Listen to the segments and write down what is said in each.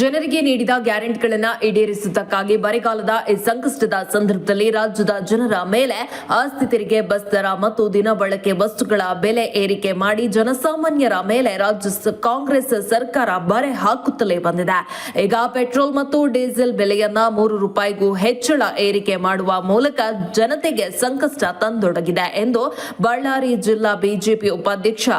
ಜನರಿಗೆ ನೀಡಿದ ಗ್ಯಾರಂಟಿಗಳನ್ನು ಈಡೇರಿಸುವುದಕ್ಕಾಗಿ ಬರಗಾಲದ ಈ ಸಂಕಷ್ಟದ ಸಂದರ್ಭದಲ್ಲಿ ರಾಜ್ಯದ ಜನರ ಮೇಲೆ ಆಸ್ತಿ ತೆರಿಗೆ, ಬಸ್ ದರ ಮತ್ತು ದಿನಬಳಕೆ ವಸ್ತುಗಳ ಬೆಲೆ ಏರಿಕೆ ಮಾಡಿ ಜನಸಾಮಾನ್ಯರ ಮೇಲೆ ರಾಜ್ಯ ಕಾಂಗ್ರೆಸ್ ಸರ್ಕಾರ ಬರೆ ಹಾಕುತ್ತಲೇ ಬಂದಿದೆ. ಈಗ ಪೆಟ್ರೋಲ್ ಮತ್ತು ಡೀಸೆಲ್ ಬೆಲೆಯನ್ನ ₹3ಗೂ ಹೆಚ್ಚಳ ಏರಿಕೆ ಮಾಡುವ ಮೂಲಕ ಜನತೆಗೆ ಸಂಕಷ್ಟ ತಂದೊಡಗಿದೆ ಎಂದು ಬಳ್ಳಾರಿ ಜಿಲ್ಲಾ ಬಿಜೆಪಿ ಉಪಾಧ್ಯಕ್ಷ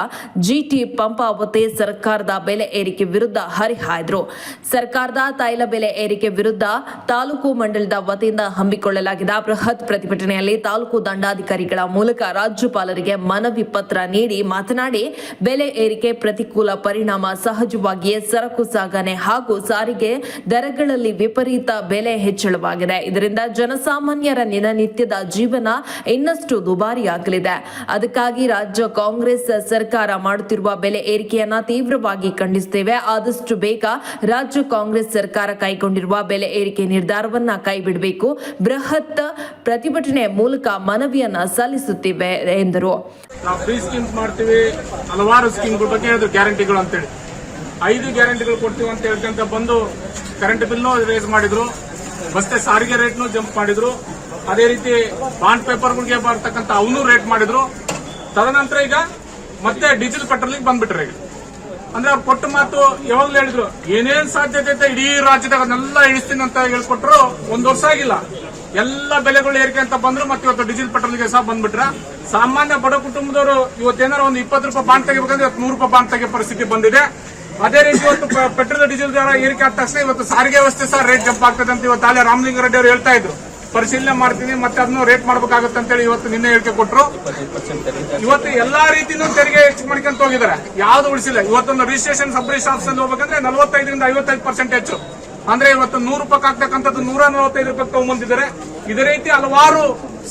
ಜಿಟಿ ಪಂಪಾವತಿ ಸರ್ಕಾರದ ಬೆಲೆ ಏರಿಕೆ ವಿರುದ್ಧ ಹರಿಹಾಯ್ದರು. ಸರ್ಕಾರದ ತೈಲ ಬೆಲೆ ಏರಿಕೆ ವಿರುದ್ಧ ತಾಲೂಕು ಮಂಡಲದ ವತಿಯಿಂದ ಹಮ್ಮಿಕೊಳ್ಳಲಾಗಿದ್ದ ಬೃಹತ್ ಪ್ರತಿಭಟನೆಯಲ್ಲಿ ತಾಲೂಕು ದಂಡಾಧಿಕಾರಿಗಳ ಮೂಲಕ ರಾಜ್ಯಪಾಲರಿಗೆ ಮನವಿ ಪತ್ರ ನೀಡಿ ಮಾತನಾಡಿ, ಬೆಲೆ ಏರಿಕೆ ಪ್ರತಿಕೂಲ ಪರಿಣಾಮ ಸಹಜವಾಗಿಯೇ ಸರಕು ಸಾಗಣೆ ಹಾಗೂ ಸಾರಿಗೆ ದರಗಳಲ್ಲಿ ವಿಪರೀತ ಬೆಲೆ ಹೆಚ್ಚಳವಾಗಿದೆ. ಇದರಿಂದ ಜನಸಾಮಾನ್ಯರ ದಿನನಿತ್ಯದ ಜೀವನ ಇನ್ನಷ್ಟು ದುಬಾರಿಯಾಗಲಿದೆ. ಅದಕ್ಕಾಗಿ ರಾಜ್ಯ ಕಾಂಗ್ರೆಸ್ ಸರ್ಕಾರ ಮಾಡುತ್ತಿರುವ ಬೆಲೆ ಏರಿಕೆಯನ್ನ ತೀವ್ರವಾಗಿ ಖಂಡಿಸುತ್ತೇವೆ. ಆದಷ್ಟು ಬೇಗ ರಾಜ್ಯ ಕಾಂಗ್ರೆಸ್ ಸರ್ಕಾರ ಕೈಗೊಂಡಿರುವ ಬೆಲೆ ಏರಿಕೆ ನಿರ್ಧಾರವನ್ನ ಕೈಬಿಡಬೇಕು. ಬೃಹತ್ ಪ್ರತಿಭಟನೆ ಮೂಲಕ ಮನವಿಯನ್ನ ಸಲ್ಲಿಸುತ್ತೇವೆ ಎಂದರು. ನಾವು ಫ್ರೀ ಸ್ಕೀಮ್ಸ್ ಮಾಡ್ತೀವಿ, ಹಲವಾರು ಸ್ಕೀಮ್ಗಳ ಬಗ್ಗೆ ಹೇಳಿದ್ರು, ಗ್ಯಾರಂಟಿಗಳು ಅಂತೇಳಿ 5 ಗ್ಯಾರಂಟಿಗಳು ಕೊಡ್ತೀವಿ ಅಂತ ಹೇಳ್ಕೊಂತ ಬಂದು ಕರೆಂಟ್ ಬಿಲ್ನು ರೇಸ್ ಮಾಡಿದ್ರು, ಮತ್ತೆ ಸಾರಿಗೆ ರೇಟ್ನು ಜಂಪ್ ಮಾಡಿದ್ರು, ಅದೇ ರೀತಿ ಬಾಂಡ್ ಪೇಪರ್ಗಳಿಗೆ ಬರ್ತಕ್ಕಂಥ ಅವನು ರೇಟ್ ಮಾಡಿದ್ರು. ತದನಂತರ ಈಗ ಮತ್ತೆ ಡೀಸೆಲ್ ಪೆಟ್ರೋಲಿಗೆ ಬಂದ್ಬಿಟ್ರೆ ಈಗ ಅಂದ್ರೆ ಅವ್ರು ಕೊಟ್ಟ ಮಾತು ಯಾವಾಗ್ಲೂ ಹೇಳಿದ್ರು, ಏನೇನ್ ಸಾಧ್ಯತೆ ಐತೆ ಇಡೀ ರಾಜ್ಯದಾಗ ಅದನ್ನೆಲ್ಲ ಇಳಿಸ್ತೀನಿ ಅಂತ ಹೇಳ್ಕೊಟ್ರು. 1 ವರ್ಷ ಆಗಿಲ್ಲ, ಎಲ್ಲ ಬೆಲೆಗಳು ಏರಿಕೆ ಅಂತ ಬಂದ್ರು. ಮತ್ತೆ ಇವತ್ತು ಡೀಸೆಲ್ ಪೆಟ್ರೋಲ್ಗೆ ಸಹ ಬಂದ್ಬಿಟ್ರ. ಸಾಮಾನ್ಯ ಬಡ ಕುಟುಂಬದವರು ಇವತ್ತೇನಾರು ಒಂದು ₹20 ಬಾಂಡ್ ತೆಗಿಬೇಕಂದ್ರೆ ಇವತ್ತು ₹100 ಬಾಂಡ್ ತೆಗಿಯೋ ಪರಿಸ್ಥಿತಿ ಬಂದಿದೆ. ಅದೇ ರೀತಿ ಇವತ್ತು ಪೆಟ್ರೋಲ್ ಡೀಸೆಲ್ ದರ ಏರಿಕೆ ಆದ ತಕ್ಷಣ ಇವತ್ತು ಸಾರಿಗೆ ವ್ಯವಸ್ಥೆ ಸಹ ರೇಟ್ ಜಂಪ್ ಆಗ್ತದೆ ಅಂತ ಇವತ್ತು ಅಲ್ಲೇ ರಾಮಲಿಂಗಾರೆಡ್ಡಿ ಅವರು ಹೇಳ್ತಾ ಇದ್ರು. ಪರಿಶೀಲನೆ ಮಾಡ್ತೀನಿ, ಮತ್ತೆ ಅದನ್ನು ರೇಟ್ ಮಾಡಬೇಕಾಗುತ್ತೆ ಅಂತ ಹೇಳಿ ಇವತ್ತು ನಿನ್ನೆ ಹೇಳಿಕೆ ಕೊಟ್ಟರು. ಇವತ್ತು ಎಲ್ಲಾ ರೀತಿನೂ ತೆರಿಗೆ ಹೆಚ್ಚು ಮಾಡ್ಕೊಂತ ಹೋಗಿದ್ದಾರೆ, ಯಾವ್ದು ಉಳಿಸಿಲ್ಲ. ಇವತ್ತೊಂದು ರಿಜಿಸ್ಟ್ರೇಷನ್ ಸಬ್ ರಿಜಿಸ್ಟರ್ ಆಫೀಸ್ ಅಲ್ಲಿ ಹೋಗ್ಬೇಕಂದ್ರೆ 45ರಿಂದ 55% ಹೆಚ್ಚು. ಅಂದ್ರೆ ಇವತ್ತು ₹100 ಆಗ್ತಕ್ಕಂಥದ್ದು ₹145 ತಗೊಂಡ್ಬಂದಿದ್ದಾರೆ. ಇದೇ ರೀತಿ ಹಲವಾರು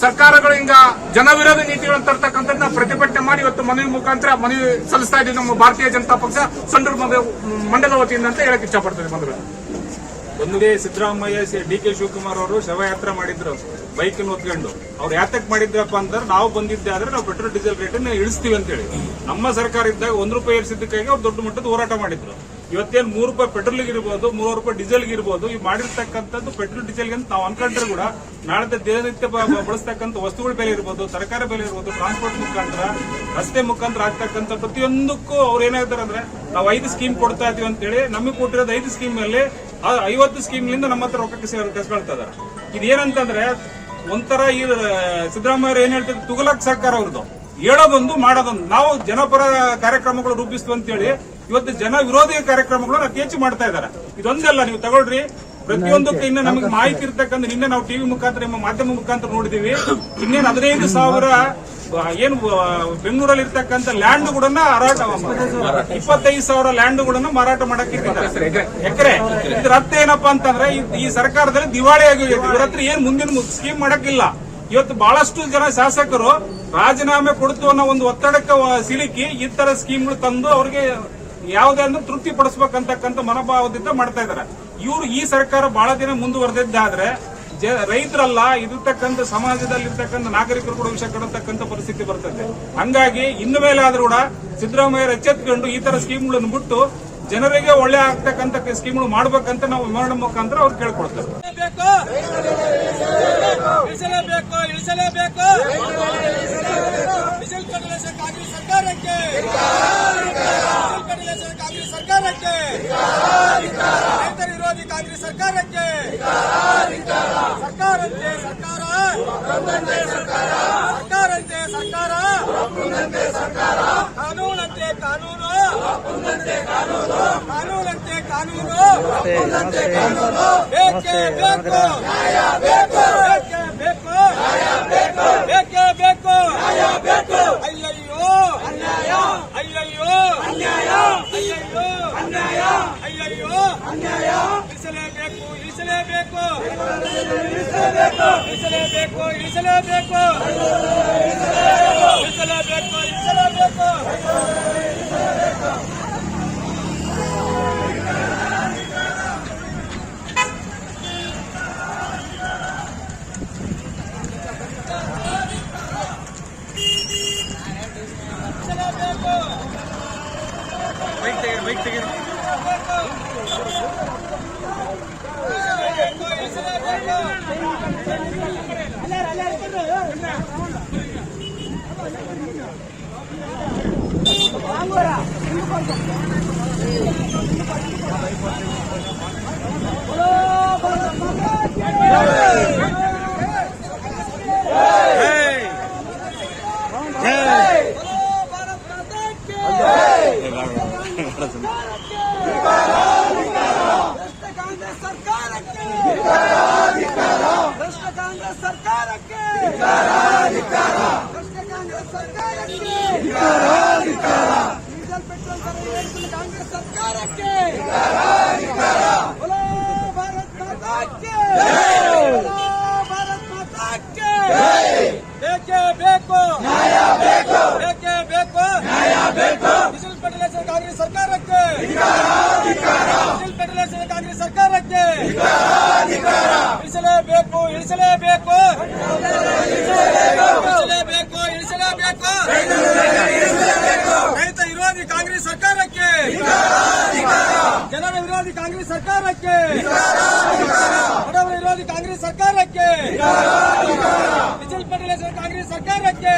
ಸರ್ಕಾರಗಳು ಹಿಂಗ ಜನವಿರೋಧ ನೀತಿಗಳನ್ನು ತರ್ತಕ್ಕಂಥದ್ದನ್ನ ಪ್ರತಿಭಟನೆ ಮಾಡಿ ಇವತ್ತು ಮನವಿ ಮುಖಾಂತರ ಮನವಿ ಸಲ್ಲಿಸ್ತಾ ಇದ್ದೀವಿ. ನಮ್ಮ ಭಾರತೀಯ ಜನತಾ ಪಕ್ಷ ಸಂಡೂರು ಮಂಡಲ ವತಿಯಿಂದ ಅಂತ ಹೇಳಕ್ ಇಷ್ಟಪಡ್ತದೆ. ಬಂದ್ರು ಒಂದೇ ಸಿದ್ದರಾಮಯ್ಯ ಡಿ.ಕೆ. ಶಿವಕುಮಾರ್ ಅವರು ಶವಯಾತ್ರೆ ಮಾಡಿದ್ರು ಬೈಕ್ ಹೊತ್ಕೊಂಡು. ಅವ್ರು ಯಾತಕ್ ಮಾಡಿದ್ರಪ್ಪ ಅಂದ್ರೆ, ನಾವು ಬಂದಿದ್ದೆ ಆದ್ರೆ ನಾವು ಪೆಟ್ರೋಲ್ ಡೀಸೆಲ್ ರೇಟ್ ಇಳಿಸ್ತೀವಿ ಅಂತ ಹೇಳಿ. ನಮ್ಮ ಸರ್ಕಾರ ಇದ್ದಾಗ ₹1 ಏರಿಸಿದ್ದಕ್ಕಾಗಿ ಅವ್ರು ದೊಡ್ಡ ಮಟ್ಟದ ಹೋರಾಟ ಮಾಡಿದ್ರು. ಇವತ್ತೇನು ₹3 ಪೆಟ್ರೋಲ್ಗೆ ಇರ್ಬೋದು, ₹3 ಡೀಸೆಲ್ಗೆ ಇರ್ಬೋದು, ಈ ಮಾಡಿರ್ತಕ್ಕಂಥದ್ದು ಪೆಟ್ರೋಲ್ ಡೀಸೆಲ್ಗೆ ಅಂತ ನಾವು ಅನ್ಕೊಂಡ್ರೆ ಕೂಡ ನಾಳೆ ದಿನನಿತ್ಯ ಬಳಸ್ತಕ್ಕಂಥ ವಸ್ತುಗಳ ಬೆಲೆ ಇರ್ಬೋದು, ತರಕಾರಿ ಬೆಲೆ ಇರ್ಬೋದು, ಟ್ರಾನ್ಸ್ಪೋರ್ಟ್ ಮುಖಾಂತರ, ರಸ್ತೆ ಮುಖಾಂತರ ಆಗ್ತಕ್ಕಂಥ ಪ್ರತಿಯೊಂದಕ್ಕೂ ಅವ್ರು ಏನಾಗ್ತಾರೆ ಅಂದ್ರೆ, ನಾವು 5 ಸ್ಕೀಮ್ ಕೊಡ್ತಾ ಇದೀವಿ ಅಂತ ಹೇಳಿ ನಮಗೆ ಕೊಟ್ಟಿರೋದು 5 ಸ್ಕೀಮ್ ಅಲ್ಲಿ 50 ಸ್ಕೀಮ್ಲಿಂದ ನಮ್ಮ ಹತ್ರ ರೊಕ್ಕ ಕಸ್ಕೊಳ್ತಾ ಇದಾರೆ. ಇದೇನಂತಂದ್ರೆ ಒಂಥರ ಈ ಸಿದ್ದರಾಮಯ್ಯ ಏನ್ ಹೇಳ್ತಾರೆ, ತುಗಲಕ್ ಸರ್ಕಾರ ಅವ್ರದ್ದು, ಹೇಳೋದೊಂದು ಮಾಡೋದೊಂದು. ನಾವು ಜನಪರ ಕಾರ್ಯಕ್ರಮಗಳು ರೂಪಿಸ್ತು ಅಂತೇಳಿ ಇವತ್ತು ಜನ ವಿರೋಧಿ ಕಾರ್ಯಕ್ರಮಗಳನ್ನು ಅತಿ ಹೆಚ್ಚು ಮಾಡ್ತಾ ಇದ್ದಾರೆ. ಇದೊಂದಲ್ಲ, ನೀವು ತಗೊಳ್ರಿ, ಪ್ರತಿಯೊಂದಕ್ಕೂ ಇನ್ನು ನಮಗೆ ಮಾಹಿತಿ ಇರ್ತಕ್ಕಂಥ, ನಿನ್ನೆ ನಾವು ಟಿವಿ ಮುಖಾಂತರ ನಿಮ್ಮ ಮಾಧ್ಯಮ ಮುಖಾಂತರ ನೋಡಿದೀವಿ. ಇನ್ನೇನು 15,000 ಏನು ಬೆಂಗಳೂರಲ್ಲಿ ಇರ್ತಕ್ಕಂಥ ಲ್ಯಾಂಡ್ ಕೂಡ 25,000 ಲ್ಯಾಂಡ್ಗಳನ್ನ ಮಾರಾಟ ಮಾಡಕ್ಕೆ ಎಕರೆ. ಇದ್ರ ಅರ್ಥ ಏನಪ್ಪಾ ಅಂತಂದ್ರೆ, ಈ ಸರ್ಕಾರದಲ್ಲಿ ದಿವಾಳಿ ಆಗಿದೆ. ಇವ್ರ ಹತ್ರ ಏನ್ ಮುಂದಿನ ಸ್ಕೀಮ್ ಮಾಡಕ್ಕಿಲ್ಲ. ಇವತ್ತು ಬಹಳಷ್ಟು ಜನ ಶಾಸಕರು ರಾಜೀನಾಮೆ ಕೊಡ್ತು ಅನ್ನೋ ಒಂದು ಒತ್ತಡಕ್ಕೆ ಸಿಲುಕಿ ಈ ತರ ಸ್ಕೀಮ್ಗಳು ತಂದು ಅವ್ರಿಗೆ ಯಾವುದೇ ಅಂದ್ರೆ ತೃಪ್ತಿ ಪಡಿಸಬೇಕಂತಕ್ಕಂಥ ಮನೋಭಾವದಿಂದ ಮಾಡ್ತಾ ಇದ್ದಾರೆ. ಇವರು ಈ ಸರ್ಕಾರ ಬಹಳ ದಿನ ಮುಂದುವರೆದಿದ್ದಾದ್ರೆ ರೈತರಲ್ಲ, ಇರತಕ್ಕಂಥ ಸಮಾಜದಲ್ಲಿರ್ತಕ್ಕಂಥ ನಾಗರಿಕರು ಕೂಡ ವಿಷಯ ಕಡತಕ್ಕಂಥ ಪರಿಸ್ಥಿತಿ ಬರ್ತದೆ. ಹಂಗಾಗಿ ಇನ್ನು ಮೇಲೆ ಆದ್ರೂ ಕೂಡ ಸಿದ್ದರಾಮಯ್ಯ ಎಚ್ಚೆತ್ಕೊಂಡು ಈ ತರ ಸ್ಕೀಮ್ಗಳನ್ನು ಬಿಟ್ಟು ಜನರಿಗೆ ಒಳ್ಳೆ ಆಗ್ತಕ್ಕಂಥ ಸ್ಕೀಮ್ಗಳು ಮಾಡ್ಬೇಕಂತ ನಾವು ವಿವರಣೆ ಮುಖಾಂತರ ಅವ್ರು ಕೇಳ್ಕೊಳ್ತಾರೆ. ರೈತ ವಿರೋಧಿ ಕಾಂಗ್ರೆಸ್ ಸರ್ಕಾರಕ್ಕೆ ಸರ್ಕಾರಂತೆ ಸರ್ಕಾರ, ಸರ್ಕಾರಂತೆ ಸರ್ಕಾರ, ಕಾನೂನಂತೆ ಕಾನೂನು, ಕಾನೂನಂತೆ ಕಾನೂನು, ಬೇಕೇ ಬೇಕು, ಬೇಕೇ ಬೇಕು, ಬೇಕೇ ಬೇಕು, ಅಯ್ಯಯ್ಯೋ ಅಯ್ಯಯ್ಯೋ ಅಯ್ಯಯ್ಯೋ ಅಯ್ಯಯ್ಯೋ ಇಳಿಸಲೇಬೇಕು, ಇಳಿಸಲೇಬೇಕು, ಇಳಿಸಲೇಬೇಕು, ಇಳಿಸಲೇಬೇಕು, ಇಳಿಸಲೇಬೇಕು, ಇಳಿಸಲೇಬೇಕು, ಇಳಿಸಲೇಬೇಕು. ಬೈಕ್ ತೆಗೀರಿ ಕಾಂಗ್ರೆಸ್ ಸರ್ಕಾರಕ್ಕೆ ಇಳಿಸಲೇಬೇಕು ಇಳಿಸಲೇಬೇಕು ಇಳಿಸಲೇಬೇಕು ಇಳಿಸಲೇಬೇಕು ರೈತ ವಿರೋಧಿ ಕಾಂಗ್ರೆಸ್ ಸರ್ಕಾರಕ್ಕೆ ಜನರ ವಿರೋಧಿ ಕಾಂಗ್ರೆಸ್ ಸರ್ಕಾರಕ್ಕೆ ಬಡವರ ವಿರೋಧಿ ಕಾಂಗ್ರೆಸ್ ಸರ್ಕಾರಕ್ಕೆ ಡೀಸೆಲ್ ಪೆಟ್ರೋಲ್ ಕಾಂಗ್ರೆಸ್ ಸರ್ಕಾರಕ್ಕೆ